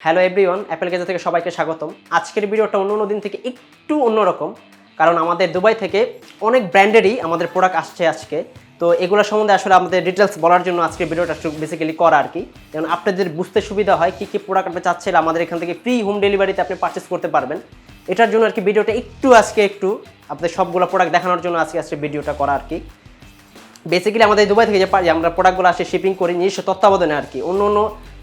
Hello everyone, Apple gazette থেকে সবাইকে স্বাগতম। আজকের ভিডিওটা অন্য দিন থেকে একটু অন্যরকম, কারণ আমাদের দুবাই থেকে অনেক ব্র্যান্ডেরই আমাদের প্রোডাক্ট আসছে আজকে। তো এগুলো সম্বন্ধে আসলে আমাদের ডিটেলস বলার জন্য আজকে ভিডিওটা বেসিক্যালি করা আর কি, যেমন আপনাদের বুঝতে সুবিধা হয় কী কী প্রোডাক্ট আপনি চাচ্ছেন আমাদের এখান থেকে ফ্রি হোম ডেলিভারিতে আপনি পারচেস করতে পারবেন। এটার জন্য আর কি ভিডিওটা একটু আপনাদের সবগুলো প্রোডাক্ট দেখানোর জন্য আজকে ভিডিওটা করা আর কি। বেসিক্যালি আমাদের দুবাই থেকে যে আমরা প্রোডাক্টগুলো আসে শিপিং করি নিজস্ব তত্ত্বাবধানে আর কি, অন্য অন্য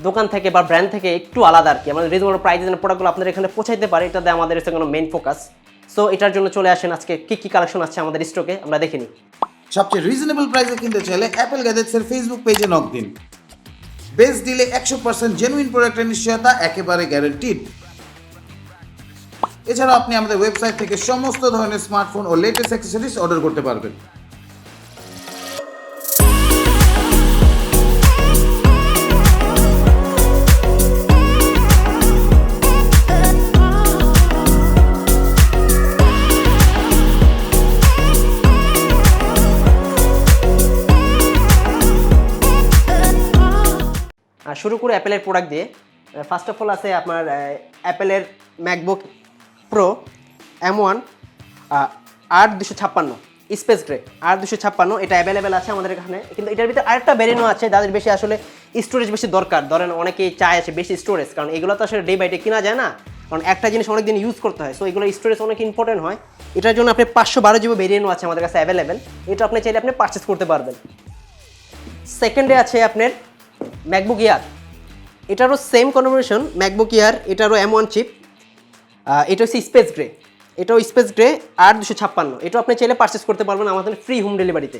দোকান থেকে বা ব্র্যান্ড থেকে একটু আলাদা আর কি। আমাদের রিজনেবল প্রাইসে যেন প্রোডাক্টগুলো আপনাদের এখানে পৌঁছাইতে পারে, এটাতে আমাদের হচ্ছে কোনো মেইন ফোকাস। সো এটার জন্য চলে আসেন আজকে কী কী কালেকশন আছে আমাদের স্টকে আমরা দেখে নিই। সবচেয়ে রিজনেবল প্রাইসে কিনতে চাইলে অ্যাপেল গ্যাজেটসের ফেসবুক পেজে নক দিন। বেস্ট ডিলে 100% জেনুইন প্রোডাক্টের নিশ্চয়তা একেবারে গ্যারান্টিড। এছাড়াও আপনি আমাদের ওয়েবসাইট থেকে সমস্ত ধরনের স্মার্টফোন ও লেটেস্ট অ্যাক্সেসরিজ অর্ডার করতে পারবেন। শুরু করে অ্যাপেলের প্রোডাক্ট দিয়ে। ফার্স্ট অফ অল আছে আপনার অ্যাপেলের MacBook pro M1 R256 space grey R256, এটা অ্যাভেলেবেল আছে আমাদের এখানে। কিন্তু এটার ভিতরে আরেকটা ভ্যারিয়েন্টও আছে যাদের বেশি আসলে স্টোরেজ বেশি দরকার। ধরেন অনেকেই চায় আছে বেশি স্টোরেজ, কারণ এগুলো তো আসলে ডে বাই ডে কিনা যায় না, কারণ একটা জিনিস অনেক দিন ইউজ করতে হয়। সো এগুলো স্টোরেজ অনেক ইম্পর্টেন্ট হয়। এটার জন্য আপনি 512 GB ভ্যারিয়েন্টও আছে আমাদের কাছে অ্যাভেলেবেল। এটা আপনি চাইলে আপনি পারচেস করতে পারবেন। সেকেন্ডে আছে আপনার ম্যাকবুক এয়ার, এটারও সেম কনভার্সন ম্যাকবুক এয়ার, এটারও M1 চিপ। এটা হচ্ছে স্পেস গ্রে, এটাও স্পেস গ্রে R256, এটাও আপনি চাইলে পারচেস করতে পারবেন আমাদের ফ্রি হোম ডেলিভারিতে।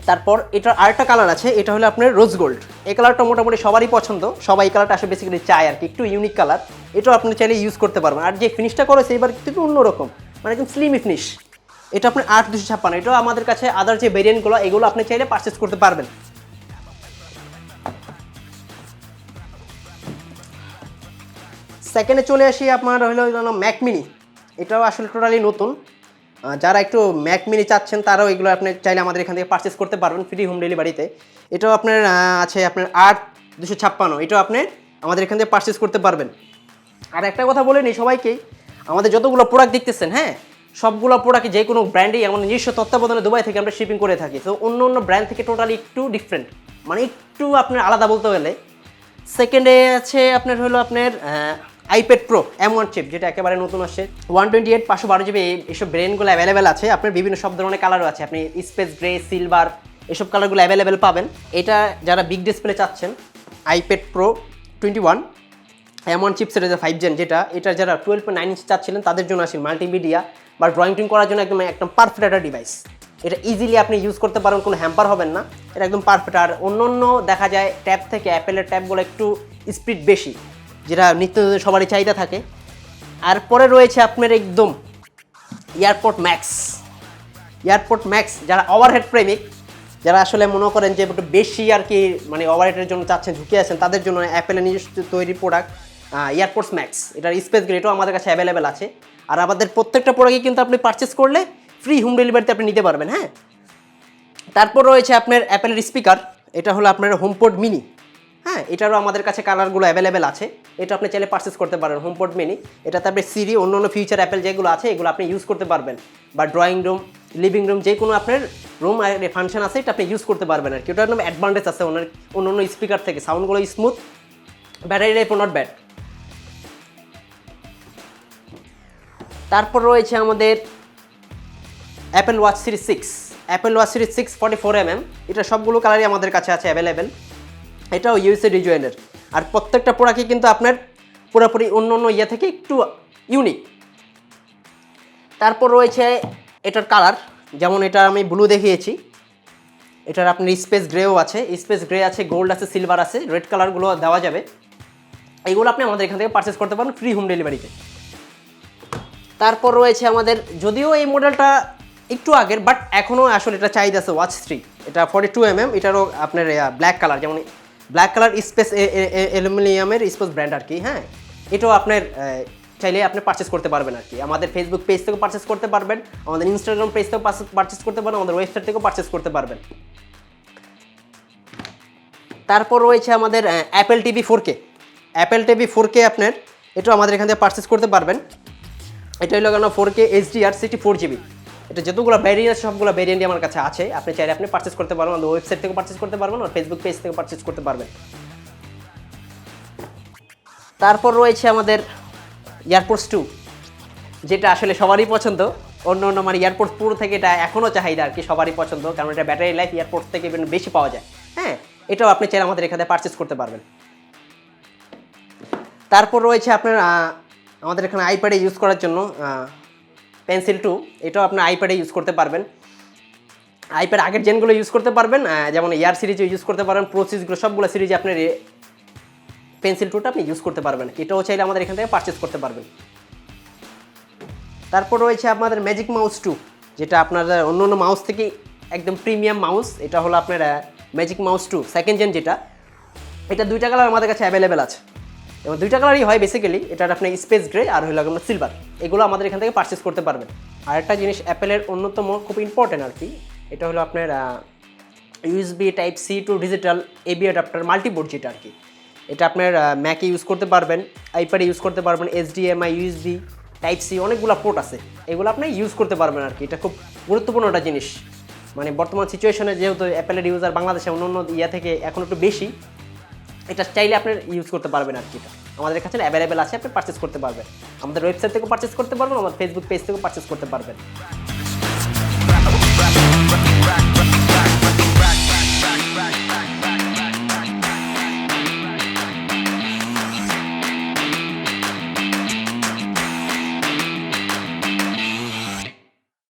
তারপর এটার আরেকটা কালার আছে, এটা হলো আপনার রোজ গোল্ড। এই কালারটা মোটামুটি সবারই পছন্দ, সবাই এই কালারটা আসলে বেসিক্যালি চায় আর কি, একটু ইউনিক কালার। এটাও আপনি চাইলে ইউজ করতে পারবেন। আর যে ফিনিশটা করেছে এবার একটু অন্যরকম, মানে একদম স্লিমি ফিনিশ। এটা আপনার R256, এটাও আমাদের কাছে আদার যে ভেরিয়েন্টগুলো এগুলো আপনি চাইলে পারচেস করতে পারবেন। সেকেন্ডে চলে আসি আপনার হলো ম্যাক মিনি, এটাও আসলে টোটালি নতুন। যারা একটু ম্যাক মিনি চাচ্ছেন তারাও এগুলো আপনি চাইলে আমাদের এখান থেকে পারচেস করতে পারবেন ফ্রি হোম ডেলিভারিতে। এটাও আপনার আছে আপনার R256, এটাও আপনি আমাদের এখান থেকে পারচেস করতে পারবেন। আর একটা কথা বলে নিই সবাইকেই, আমাদের যতগুলো প্রোডাক্ট দেখতেছেন, হ্যাঁ, সবগুলো প্রোডাক্ট যে কোনো ব্র্যান্ডেই আমাদের নিজস্ব তত্ত্বাবধানে দুবাই থেকে আমরা শিপিং করে থাকি। তো অন্য অন্য ব্র্যান্ড থেকে টোটালি একটু ডিফারেন্ট, মানে একটু আপনার আলাদা বলতে গেলে। সেকেন্ডে আছে আপনার আপনার আইপ্যাড প্রো M1 চিপ, যেটা একেবারে নতুন আসছে। 128 512 GB এইসব ব্র্যান্ডগুলো অ্যাভেলেবেল আছে। আপনার বিভিন্ন সব ধরনের কালারও আছে, আপনি স্পেস গ্রে, সিলভার এসব কালারগুলো অ্যাভেলেবেল পাবেন। এটা যারা বিগ ডিসপ্লে চাচ্ছেন, আইপ্যাড প্রো 21 M1 চিপসের যে 5 Gen, যেটা এটা যারা 12.9 ইঞ্চ চাচ্ছিলেন তাদের জন্য আসে মাল্টিমিডিয়া বা ড্রয়িং টিং করার জন্য একদম পারফেক্ট একটা ডিভাইস। এটা ইজিলি আপনি ইউজ করতে পারেন, কোনো হ্যাম্পার হবেন না, এটা একদম পারফেক্ট। আর অন্য দেখা যায় ট্যাব থেকে অ্যাপেলের ট্যাবগুলো একটু স্পিড বেশি, যেটা নিত্য সবারই চাহিদা থাকে। আর পরে রয়েছে আপনার একদম এয়ারপড ম্যাক্স, যারা ওভারহেড প্রেমিক, যারা আসলে মনে করেন যে একটু বেশি আর কি, মানে ওভারহেডের জন্য চাচ্ছেন, ঝুঁকে আছেন, তাদের জন্য অ্যাপেলের নিজস্ব তৈরি প্রোডাক্ট এয়ারপডস ম্যাক্স, এটার স্পেস গ্রে, এটাও আমাদের কাছে অ্যাভেলেবেল আছে। আর আমাদের প্রত্যেকটা প্রোডাক্টই কিন্তু আপনি পারচেস করলে ফ্রি হোম ডেলিভারিতে আপনি নিতে পারবেন, হ্যাঁ। তারপর রয়েছে আপনার অ্যাপেলের স্পিকার, এটা হলো আপনার HOMEPOD মিনি, হ্যাঁ, এটারও আমাদের কাছে কালারগুলো অ্যাভেলেবেল আছে। এটা আপনি চাইলে পারচেস করতে পারেন HOMEPOD মিনি। এটাতে আপনি সিরি অন্য ফিউচার অ্যাপেল যেগুলো আছে এগুলো আপনি ইউজ করতে পারবেন, বা ড্রয়িং রুম, লিভিং রুম, যে কোনো আপনার রুম ফাংশন আছে এটা আপনি ইউজ করতে পারবেন আর কি। ওটার নাম অ্যাডভান্টেজ আছে অন্য স্পিকার থেকে, সাউন্ডগুলো smooth, battery life not bad. তারপর রয়েছে আমাদের অ্যাপেল ওয়াচ সিরিজ 6 44mm, এটা সবগুলো কালারই আমাদের কাছে আছে অ্যাভেলেবেল। এটাও ইউএসএ ডিজাইনের। আর প্রত্যেকটা প্রোডাক্টই কিন্তু আপনার পুরোপুরি অন্য ইয়ে থেকে একটু ইউনিক। তারপর রয়েছে এটার কালার, যেমন এটা আমি ব্লু দেখিয়েছি, এটার আপনার স্পেস গ্রেও আছে, গোল্ড আছে, সিলভার আছে, রেড কালারগুলো দেওয়া যাবে। এইগুলো আপনি আমাদের এখান থেকে পারচেস করতে পারেন ফ্রি হোম ডেলিভারিতে। তারপর রয়েছে আমাদের, যদিও এই মডেলটা একটু আগের, বাট এখনও আসলে এটা চাহিদা আছে, ওয়াচ 3, এটা 42mm, এটারও আপনার ব্ল্যাক কালার, যেমন ব্ল্যাক কালার স্পেস অ্যালুমিনিয়ামের স্পেস ব্র্যান্ড আর কি, হ্যাঁ। এটাও আপনার চাইলে আপনি পারচেস করতে পারবেন আর কি। আমাদের ফেসবুক পেজ থেকেও পারচেস করতে পারবেন, আমাদের ইনস্টাগ্রাম পেজ থেকেও পারচেস করতে পারবেন, আমাদের ওয়েবসাইট থেকেও পারচেস করতে পারবেন। তারপর রয়েছে আমাদের Apple TV 4K, Apple TV 4K আপনার এটাও আমাদের এখান থেকে পারচেস করতে পারবেন। এটা হলো কেন 4K HDR 64GB। এটা যতগুলো ভ্যারিয়েন্ট আছে সবগুলো ভ্যারিয়েন্টই আমার কাছে আছে। আপনি চাইলে আপনি পারচেস করতে পারবেন, আমাদের ওয়েবসাইট থেকে পারচেস করতে পারবেন আর ফেসবুক পেজ থেকে পারচেস করতে পারবেন। তারপর রয়েছে আমাদের এয়ারপোর্টস 2, যেটা আসলে সবারই পছন্দ। অন্য মানে এয়ারপোর্টস পুরো থেকে এটা এখনও চাহিদা আর কি, সবারই পছন্দ, কারণ এটা ব্যাটারি লাইফ এয়ারপোর্টস থেকে বেশি পাওয়া যায়। হ্যাঁ, এটাও আপনি চাইলে আমাদের এখানে পারচেস করতে পারবেন। তারপর রয়েছে আপনার আমাদের এখানে আইপ্যাডে ইউজ করার জন্য পেন্সিল 2, এটাও আপনি আইপ্যাডে ইউজ করতে পারবেন। আইপ্যাড আগের জেনগুলো ইউজ করতে পারবেন, যেমন এয়ার সিরিজে ইউজ করতে পারবেন, প্রো সিরিজগুলো সবগুলো সিরিজে আপনার পেন্সিল 2টা আপনি ইউজ করতে পারবেন। এটাও চাইলে আমাদের এখান থেকে পারচেস করতে পারবেন। তারপর রয়েছে আপনাদের ম্যাজিক মাউস 2, যেটা আপনাদের অন্য অন্য মাউস থেকে একদম প্রিমিয়াম মাউস। এটা হলো আপনার ম্যাজিক মাউস 2 সেকেন্ড জেন, যেটা এটা 2টা কালার আমাদের কাছে অ্যাভেলেবেল আছে এবং 2টা কালারই হয় বেসিক্যালি। এটার আপনার স্পেস গ্রে আর হলো আপনার সিলভার, এগুলো আমাদের এখান থেকে পারচেস করতে পারবেন। আর একটা জিনিস অ্যাপেলের অন্যতম খুব ইম্পর্টেন্ট আর কি, এটা হলো আপনার USB Type-C to digital AB adapter multiport, যেটা আর কি এটা আপনার ম্যাকে ইউজ করতে পারবেন, আইপ্যাডে ইউজ করতে পারবেন, HDMI USB Type-C অনেকগুলো পোর্ট আছে, এগুলো আপনি ইউজ করতে পারবেন আর কি। এটা খুব গুরুত্বপূর্ণ একটা জিনিস, মানে বর্তমান সিচুয়েশনে যেহেতু অ্যাপেলের ইউজার বাংলাদেশে অন্য অন্য ইয়া থেকে এখন একটু বেশি, এটা চাইলে আপনি ইউজ করতে পারবেন আর কি। এটা আমাদের কাছে অ্যাভেলেবেল আছে, আপনি পারচেস করতে পারবেন। আমাদের ওয়েবসাইট থেকেও পারচেস করতে পারবেন, আমাদের ফেসবুক পেজ থেকেও পারচেস করতে পারবেন।